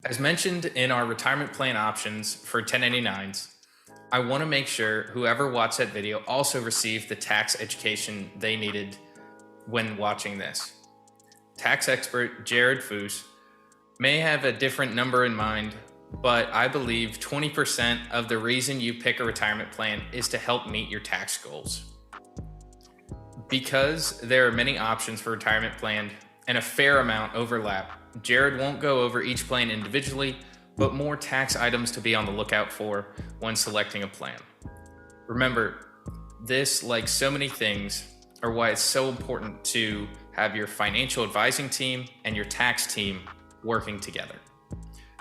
As mentioned in our retirement plan options for 1099s, I want to make sure whoever watched that video also received the tax education they needed when watching this. Tax expert Jared Foos may have a different number in mind, but I believe 20% of the reason you pick a retirement plan is to help meet your tax goals. Because there are many options for retirement plan and a fair amount overlap, Jared won't go over each plan individually, but more tax items to be on the lookout for when selecting a plan. Remember, this, like so many things, are why it's so important to have your financial advising team and your tax team working together.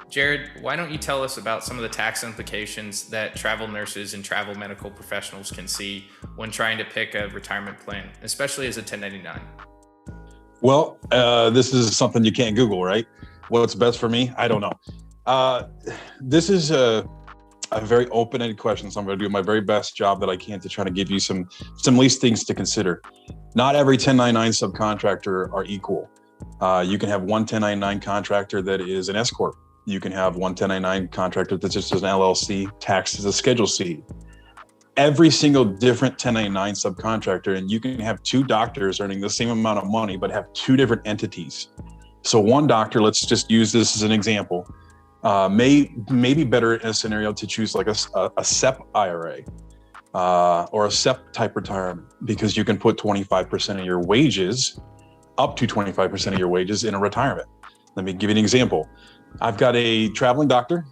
Jared, why don't you tell us about some of the tax implications that travel nurses and travel medical professionals can see when trying to pick a retirement plan, especially as a 1099? Well, this is something you can't Google, right? What's best for me? I don't know. This is a very open-ended question, so I'm going to do my very best job that I can to try to give you some least things to consider. Not every 1099 subcontractor are equal. You can have one 1099 contractor that is an S corp. You can have one 1099 contractor that's just an LLC, taxed as a Schedule C. Every single different 1099 subcontractor, and you can have two doctors earning the same amount of money, but have two different entities. So one doctor, let's just use this as an example, may be better in a scenario to choose like a SEP IRA or a SEP type retirement, because you can put 25% of your wages, up to 25% of your wages in a retirement. Let me give you an example. I've got a traveling doctor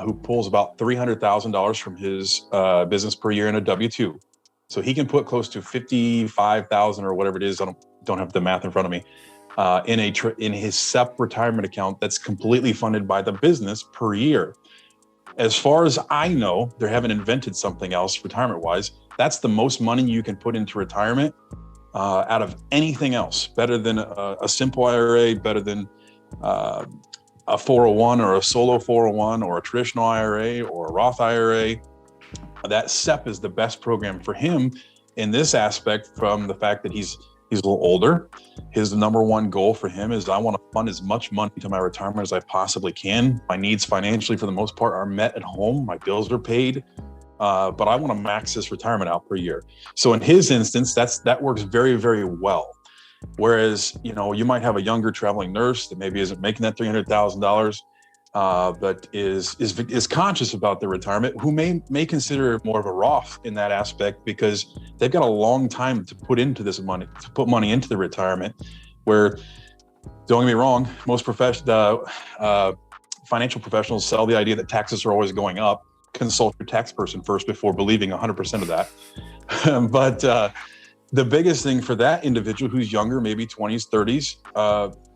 who pulls about $300,000 from his business per year in a W-2. So he can put close to $55,000 or whatever it is, I don't have the math in front of me, in his SEP retirement account that's completely funded by the business per year. As far as I know, they haven't invented something else retirement-wise. That's the most money you can put into retirement out of anything else, better than a simple IRA, better than a 401 or a solo 401 or a traditional IRA or a Roth IRA. That SEP is the best program for him in this aspect, from the fact that he's a little older. His number one goal for him is, I want to fund as much money to my retirement as I possibly can. My needs financially, for the most part, are met at home. My bills are paid, but I want to max this retirement out per year. So in his instance, that works very, very well. Whereas, you might have a younger traveling nurse that maybe isn't making that $300,000, but is conscious about their retirement, who may consider more of a Roth in that aspect, because they've got a long time to put into this money, to put money into the retirement. Where, don't get me wrong, most financial professionals sell the idea that taxes are always going up. Consult your tax person first before believing 100% of that. But the biggest thing for that individual who's younger, maybe 20s, 30s,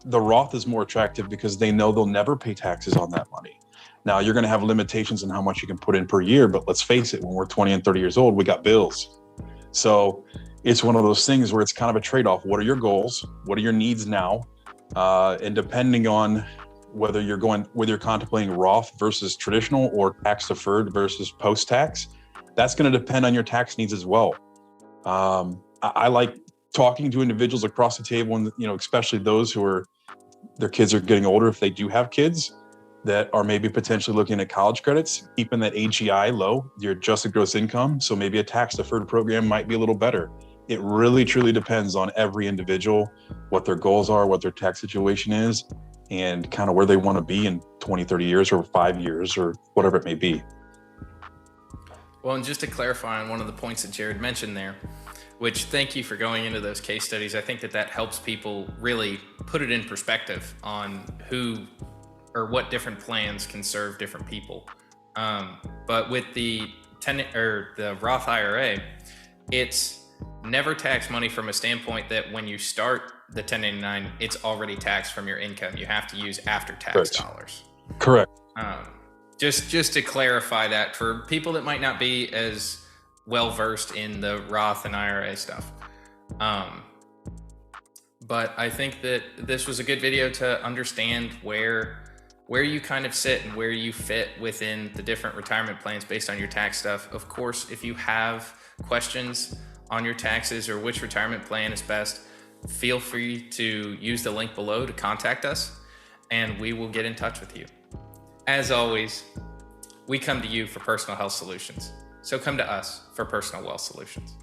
the Roth is more attractive because they know they'll never pay taxes on that money. Now, you're going to have limitations on how much you can put in per year, but let's face it, when we're 20 and 30 years old, we got bills. So it's one of those things where it's kind of a trade-off. What are your goals? What are your needs now? And depending on whether you're contemplating Roth versus traditional, or tax deferred versus post-tax, that's going to depend on your tax needs as well. I like talking to individuals across the table, and especially those their kids are getting older, if they do have kids that are maybe potentially looking at college credits, keeping that AGI low, your adjusted gross income. So maybe a tax deferred program might be a little better. It really, truly depends on every individual, what their goals are, what their tax situation is, and kind of where they want to be in 20, 30 years or 5 years or whatever it may be. Well, and just to clarify on one of the points that Jared mentioned there, which, thank you for going into those case studies. I think that helps people really put it in perspective on who or what different plans can serve different people. But with the Roth IRA, it's never tax money from a standpoint that when you start the 1099, it's already taxed from your income. You have to use after-tax dollars. Correct. Just to clarify that for people that might not be as well versed in the Roth and IRA stuff. But I think that this was a good video to understand where you kind of sit and where you fit within the different retirement plans based on your tax stuff. Of course, if you have questions on your taxes or which retirement plan is best, feel free to use the link below to contact us, and we will get in touch with you. As always, we come to you for personal health solutions. So come to us for personal wealth solutions.